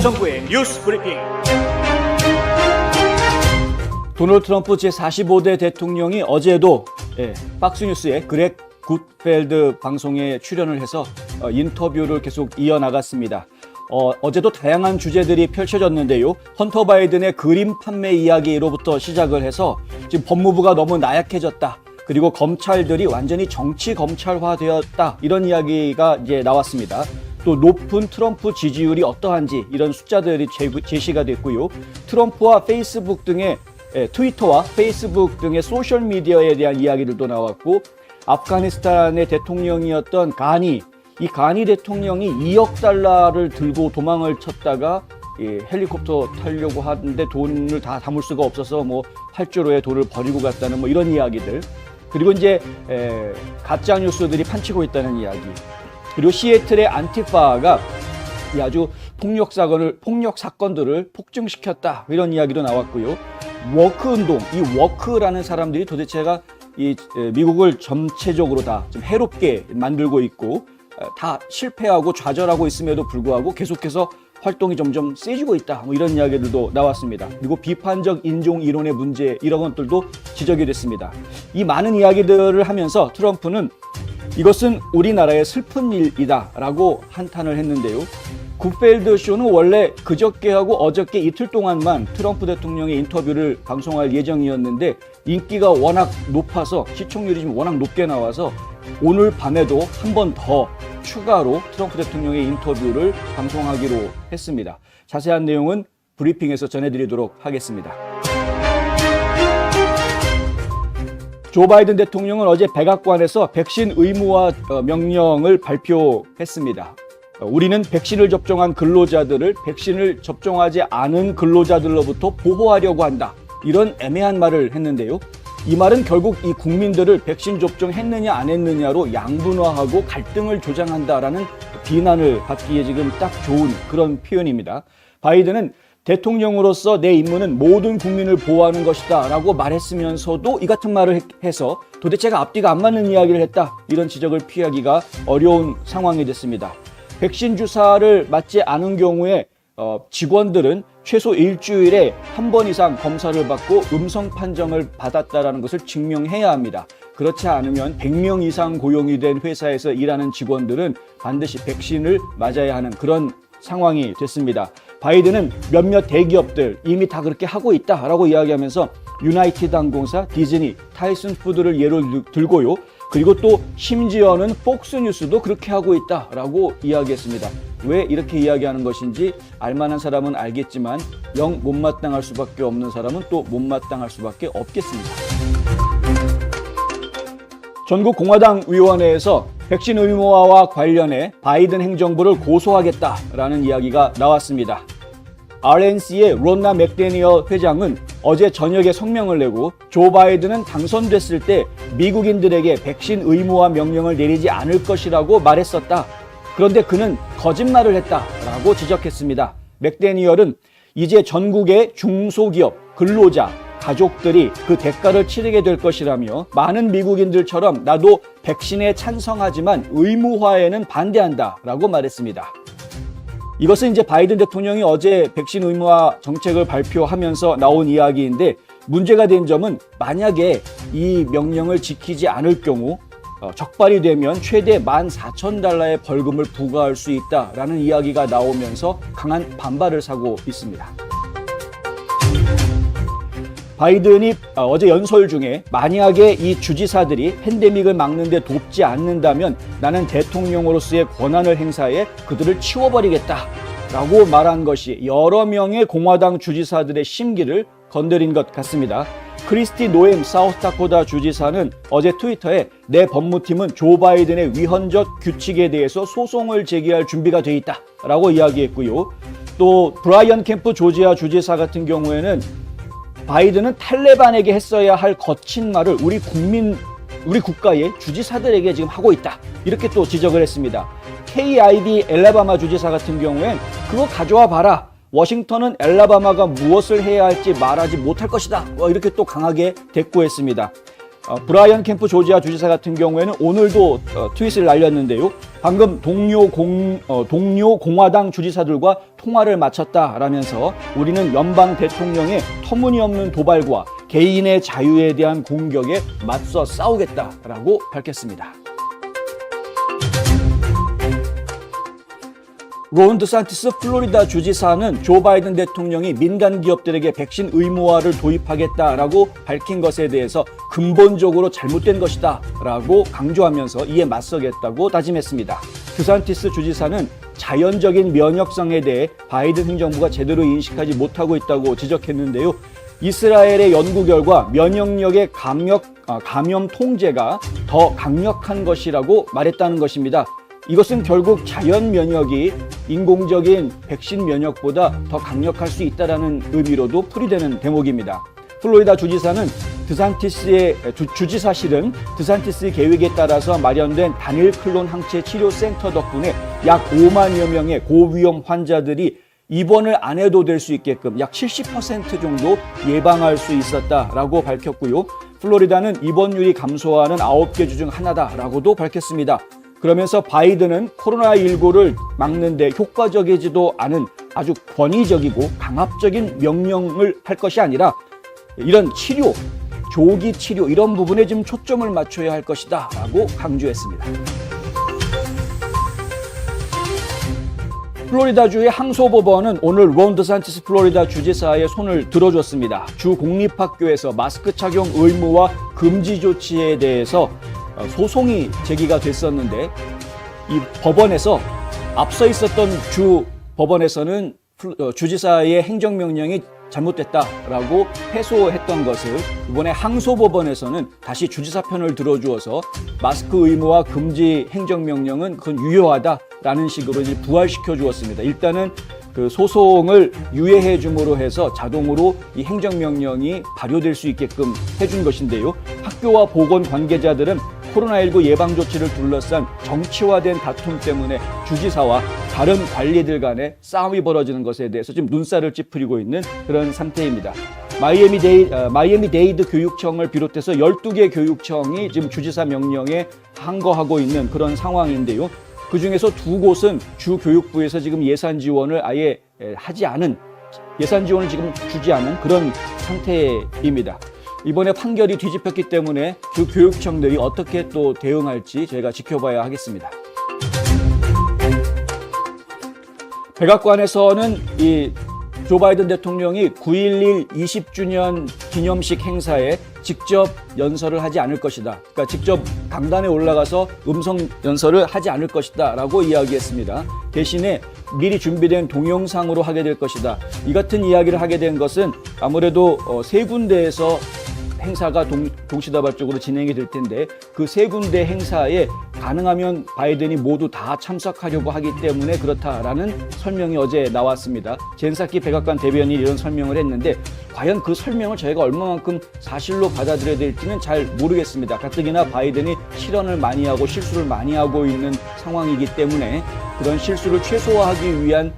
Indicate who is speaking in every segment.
Speaker 1: 김성구의 뉴스 브리핑.
Speaker 2: 도널드 트럼프 제45대 대통령이 어제도 박스뉴스의 그렉 굿펠드 방송에 출연을 해서 인터뷰를 계속 이어나갔습니다. 어제도 다양한 주제들이 펼쳐졌는데요. 헌터 바이든의 그림 판매 이야기로부터 시작을 해서 지금 법무부가 너무 나약해졌다. 그리고 검찰들이 완전히 정치 검찰화되었다. 이런 이야기가 이제 나왔습니다. 또 높은 트럼프 지지율이 어떠한지 이런 숫자들이 제시가 됐고요. 트럼프와 페이스북 등의 트위터와 페이스북 등의 소셜미디어에 대한 이야기들도 나왔고, 아프가니스탄의 대통령이었던 이 가니 대통령이 2억 달러를 들고 도망을 쳤다가 헬리콥터 타려고 하는데 돈을 다 담을 수가 없어서 8조로의 돈을 버리고 갔다는 이런 이야기들. 그리고 이제 가짜 뉴스들이 판치고 있다는 이야기. 그리고 시애틀의 안티파가 아주 폭력 사건들을 폭증시켰다, 이런 이야기도 나왔고요. 워크 운동, 이 워크라는 사람들이 도대체가 이 미국을 전체적으로 다 좀 해롭게 만들고 있고, 다 실패하고 좌절하고 있음에도 불구하고 계속해서 활동이 점점 세지고 있다, 이런 이야기들도 나왔습니다. 그리고 비판적 인종 이론의 문제, 이런 것들도 지적이 됐습니다. 이 많은 이야기들을 하면서 트럼프는 이것은 우리나라의 슬픈 일이다 라고 한탄을 했는데요. 굿펠드 쇼는 원래 그저께하고 어저께 이틀 동안만 트럼프 대통령의 인터뷰를 방송할 예정이었는데 인기가 워낙 높아서, 시청률이 좀 워낙 높게 나와서 오늘 밤에도 한 번 더 추가로 트럼프 대통령의 인터뷰를 방송하기로 했습니다. 자세한 내용은 브리핑에서 전해드리도록 하겠습니다. 조 바이든 대통령은 어제 백악관에서 백신 의무화 명령을 발표했습니다. 우리는 백신을 접종한 근로자들을 백신을 접종하지 않은 근로자들로부터 보호하려고 한다, 이런 애매한 말을 했는데요. 이 말은 결국 이 국민들을 백신 접종했느냐 안 했느냐로 양분화하고 갈등을 조장한다라는 비난을 받기에 지금 딱 좋은 그런 표현입니다. 바이든은 대통령으로서 내 임무는 모든 국민을 보호하는 것이다 라고 말했으면서도 이 같은 말을 해서 도대체가 앞뒤가 안 맞는 이야기를 했다, 이런 지적을 피하기가 어려운 상황이 됐습니다. 백신 주사를 맞지 않은 경우에 직원들은 최소 일주일에 한 번 이상 검사를 받고 음성 판정을 받았다는 것을 증명해야 합니다. 그렇지 않으면 100명 이상 고용이 된 회사에서 일하는 직원들은 반드시 백신을 맞아야 하는 그런 상황이 됐습니다. 바이든은 몇몇 대기업들 이미 다 그렇게 하고 있다라고 이야기하면서 유나이티드 항공사, 디즈니, 타이슨 푸드를 예로 들고요. 그리고 또 심지어는 폭스뉴스도 그렇게 하고 있다라고 이야기했습니다. 왜 이렇게 이야기하는 것인지 알만한 사람은 알겠지만 영 못마땅할 수밖에 없는 사람은 또 못마땅할 수밖에 없겠습니다. 전국 공화당 위원회에서 백신 의무화와 관련해 바이든 행정부를 고소하겠다라는 이야기가 나왔습니다. RNC의 론나 맥데니얼 회장은 어제 저녁에 성명을 내고 조 바이든은 당선됐을 때 미국인들에게 백신 의무화 명령을 내리지 않을 것이라고 말했었다. 그런데 그는 거짓말을 했다라고 지적했습니다. 맥데니얼은 이제 전국의 중소기업, 근로자, 가족들이 그 대가를 치르게 될 것이라며 많은 미국인들처럼 나도 백신에 찬성하지만 의무화에는 반대한다라고 말했습니다. 이것은 이제 바이든 대통령이 어제 백신 의무화 정책을 발표하면서 나온 이야기인데, 문제가 된 점은 만약에 이 명령을 지키지 않을 경우 적발이 되면 최대 $14,000의 벌금을 부과할 수 있다라는 이야기가 나오면서 강한 반발을 사고 있습니다. 바이든이 어제 연설 중에 만약에 이 주지사들이 팬데믹을 막는 데 돕지 않는다면 나는 대통령으로서의 권한을 행사해 그들을 치워버리겠다라고 말한 것이 여러 명의 공화당 주지사들의 심기를 건드린 것 같습니다. 크리스티 노엠 사우스다코타 주지사는 어제 트위터에 내 법무팀은 조 바이든의 위헌적 규칙에 대해서 소송을 제기할 준비가 돼 있다라고 이야기했고요. 또 브라이언 캠프 조지아 주지사 같은 경우에는 바이든은 탈레반에게 했어야 할 거친 말을 우리 국가의 주지사들에게 지금 하고 있다, 이렇게 또 지적을 했습니다. KID 엘라바마 주지사 같은 경우엔 그거 가져와 봐라, 워싱턴은 엘라바마가 무엇을 해야 할지 말하지 못할 것이다, 이렇게 또 강하게 대꾸했습니다. 브라이언 캠프 조지아 주지사 같은 경우에는 오늘도 트윗을 날렸는데요. 방금 동료 공화당 주지사들과 통화를 마쳤다라면서 우리는 연방 대통령의 터무니없는 도발과 개인의 자유에 대한 공격에 맞서 싸우겠다라고 밝혔습니다. 론 드산티스 플로리다 주지사는 조 바이든 대통령이 민간 기업들에게 백신 의무화를 도입하겠다라고 밝힌 것에 대해서 근본적으로 잘못된 것이다 라고 강조하면서 이에 맞서겠다고 다짐했습니다. 드산티스 주지사는 자연적인 면역성에 대해 바이든 행정부가 제대로 인식하지 못하고 있다고 지적했는데요. 이스라엘의 연구 결과 면역력의 감염 통제가 더 강력한 것이라고 말했다는 것입니다. 이것은 결국 자연 면역이 인공적인 백신 면역보다 더 강력할 수 있다는 의미로도 풀이되는 대목입니다. 플로리다 주지사는 주지사실은 드산티스의 계획에 따라서 마련된 단일 클론 항체 치료 센터 덕분에 약 5만여 명의 고위험 환자들이 입원을 안 해도 될 수 있게끔 약 70% 정도 예방할 수 있었다라고 밝혔고요. 플로리다는 입원율이 감소하는 9개 주 중 하나다라고도 밝혔습니다. 그러면서 바이든은 코로나19를 막는 데 효과적이지도 않은 아주 권위적이고 강압적인 명령을 할 것이 아니라 이런 치료, 조기 치료 이런 부분에 좀 초점을 맞춰야 할 것이다 라고 강조했습니다. 플로리다주의 항소법원은 오늘 론 드산티스 플로리다 주지사의 손을 들어줬습니다. 주 공립학교에서 마스크 착용 의무와 금지 조치에 대해서 소송이 제기가 됐었는데 이 법원에서 앞서 있었던 주 법원에서는 주지사의 행정명령이 잘못됐다라고 패소했던 것을 이번에 항소법원에서는 다시 주지사 편을 들어주어서 마스크 의무와 금지 행정명령은 그건 유효하다라는 식으로 이제 부활시켜 주었습니다. 일단은 그 소송을 유예해 줌으로 해서 자동으로 이 행정명령이 발효될 수 있게끔 해준 것인데요. 학교와 보건 관계자들은 코로나19 예방조치를 둘러싼 정치화된 다툼 때문에 주지사와 다른 관리들 간에 싸움이 벌어지는 것에 대해서 지금 눈살을 찌푸리고 있는 그런 상태입니다. 마이애미데이드 교육청을 비롯해서 12개 교육청이 지금 주지사 명령에 항거하고 있는 그런 상황인데요. 그중에서 2곳은 주 교육부에서 지금 예산 지원을 아예 예산 지원을 지금 주지 않은 그런 상태입니다. 이번에 판결이 뒤집혔기 때문에 주 교육청들이 어떻게 또 대응할지 저희가 지켜봐야 하겠습니다. 백악관에서는 이 조 바이든 대통령이 9.11 20주년 기념식 행사에 직접 연설을 하지 않을 것이다. 그러니까 직접 강단에 올라가서 음성 연설을 하지 않을 것이다 라고 이야기했습니다. 대신에 미리 준비된 동영상으로 하게 될 것이다. 이 같은 이야기를 하게 된 것은 아무래도 세 군데에서 행사가 동시다발적으로 진행이 될 텐데 그 세 군데 행사에 가능하면 바이든이 모두 다 참석하려고 하기 때문에 그렇다라는 설명이 어제 나왔습니다. 젠 사키 백악관 대변인이 이런 설명을 했는데 과연 그 설명을 저희가 얼마만큼 사실로 받아들여야 될지는 잘 모르겠습니다. 가뜩이나 바이든이 실언을 많이 하고 실수를 많이 하고 있는 상황이기 때문에 그런 실수를 최소화하기 위한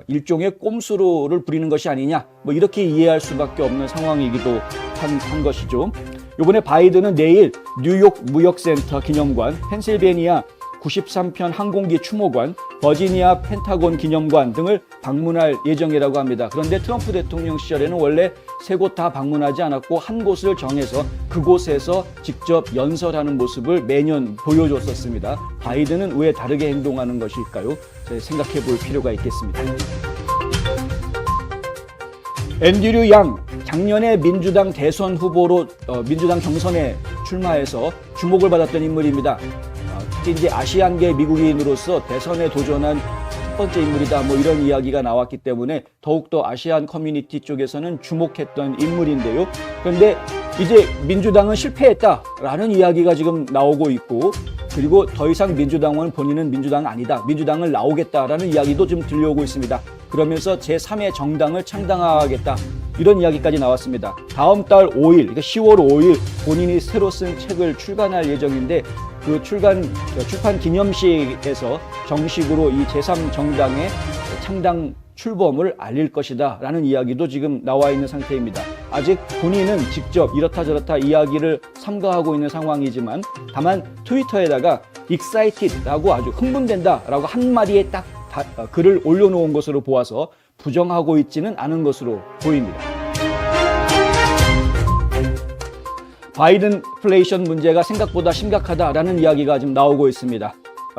Speaker 2: 일종의 꼼수를 부리는 것이 아니냐 뭐 이렇게 이해할 수밖에 없는 상황이기도 한 것이죠. 이번에 바이든은 내일 뉴욕 무역센터 기념관, 펜실베니아 93편 항공기 추모관, 버지니아 펜타곤 기념관 등을 방문할 예정이라고 합니다. 그런데 트럼프 대통령 시절에는 원래 세 곳 다 방문하지 않았고 한 곳을 정해서 그곳에서 직접 연설하는 모습을 매년 보여줬었습니다. 바이든은 왜 다르게 행동하는 것일까요? 생각해 볼 필요가 있겠습니다. 앤드류 양, 작년에 민주당 대선 후보로 민주당 경선에 출마해서 주목을 받았던 인물입니다. 특히 이제 아시안계 미국인으로서 대선에 도전한 첫 번째 인물이다 뭐 이런 이야기가 나왔기 때문에 더욱더 아시안 커뮤니티 쪽에서는 주목했던 인물인데요. 그런데 이제 민주당은 실패했다라는 이야기가 지금 나오고 있고 그리고 더 이상 민주당은 본인은 민주당 아니다. 민주당을 나오겠다라는 이야기도 좀 들려오고 있습니다. 그러면서 제3의 정당을 창당하겠다. 이런 이야기까지 나왔습니다. 다음 달 5일, 그러니까 10월 5일 본인이 새로 쓴 책을 출간할 예정인데 그 출판 기념식에서 정식으로 이 제3정당의 창당 출범을 알릴 것이다 라는 이야기도 지금 나와 있는 상태입니다. 아직 본인은 직접 이렇다 저렇다 이야기를 삼가하고 있는 상황이지만 다만 트위터에다가 excited라고 아주 흥분된다라고 한 마디에 딱 글을 올려놓은 것으로 보아서 부정하고 있지는 않은 것으로 보입니다. 바이든 인플레이션 문제가 생각보다 심각하다라는 이야기가 지금 나오고 있습니다.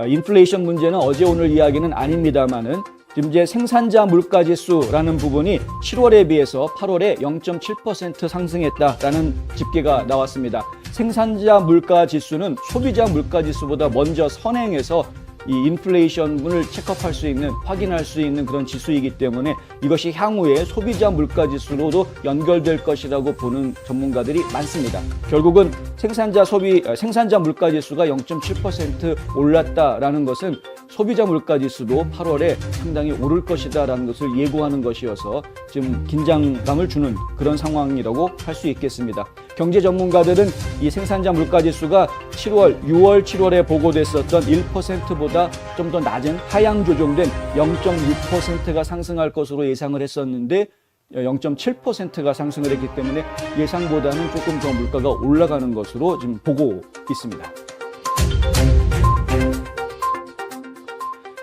Speaker 2: 인플레이션 문제는 어제 오늘 이야기는 아닙니다만은 지금 이제 생산자 물가지수라는 부분이 7월에 비해서 8월에 0.7% 상승했다라는 집계가 나왔습니다. 생산자 물가지수는 소비자 물가지수보다 먼저 선행해서 이 인플레이션을 체크할 수 있는, 확인할 수 있는 그런 지수이기 때문에 이것이 향후에 소비자 물가지수로도 연결될 것이라고 보는 전문가들이 많습니다. 결국은 생산자 물가지수가 0.7% 올랐다라는 것은 소비자 물가지수도 8월에 상당히 오를 것이다라는 것을 예고하는 것이어서 지금 긴장감을 주는 그런 상황이라고 할 수 있겠습니다. 경제 전문가들은 이 생산자 물가지수가 6월, 7월에 보고됐었던 1%보다 좀 더 낮은 하향 조정된 0.6%가 상승할 것으로 예상을 했었는데 0.7%가 상승을 했기 때문에 예상보다는 조금 더 물가가 올라가는 것으로 지금 보고 있습니다.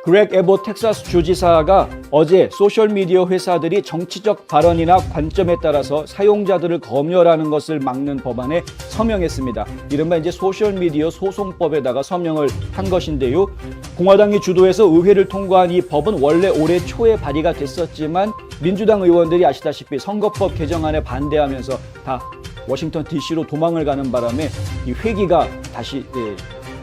Speaker 2: 그렉 에봇 텍사스 주지사가 어제 소셜미디어 회사들이 정치적 발언이나 관점에 따라서 사용자들을 검열하는 것을 막는 법안에 서명했습니다. 이른바 이제 소셜미디어 소송법에다가 서명을 한 것인데요. 공화당이 주도해서 의회를 통과한 이 법은 원래 올해 초에 발의가 됐었지만 민주당 의원들이 아시다시피 선거법 개정안에 반대하면서 다 워싱턴 DC로 도망을 가는 바람에 이 회기가 다시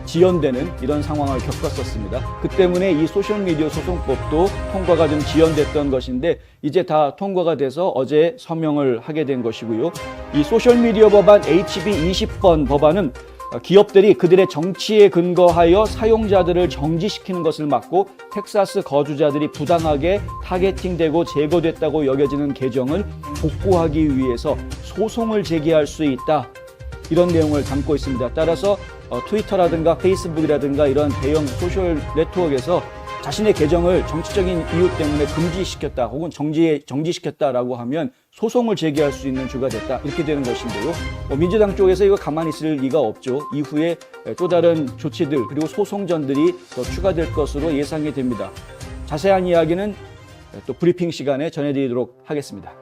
Speaker 2: 지연되는 이런 상황을 겪었었습니다. 그 때문에 이 소셜미디어 소송법도 통과가 좀 지연됐던 것인데 이제 다 통과가 돼서 어제 서명을 하게 된 것이고요. 이 소셜미디어 법안 HB 20번 법안은 기업들이 그들의 정치에 근거하여 사용자들을 정지시키는 것을 막고 텍사스 거주자들이 부당하게 타겟팅되고 제거됐다고 여겨지는 계정을 복구하기 위해서 소송을 제기할 수 있다. 이런 내용을 담고 있습니다. 따라서 트위터라든가 페이스북이라든가 이런 대형 소셜 네트워크에서 자신의 계정을 정치적인 이유 때문에 금지시켰다 혹은 정지시켰다라고 하면 소송을 제기할 수 있는 주가 됐다 이렇게 되는 것인데요. 민주당 쪽에서 이거 가만히 있을 리가 없죠. 이후에 또 다른 조치들 그리고 소송전들이 더 추가될 것으로 예상이 됩니다. 자세한 이야기는 또 브리핑 시간에 전해드리도록 하겠습니다.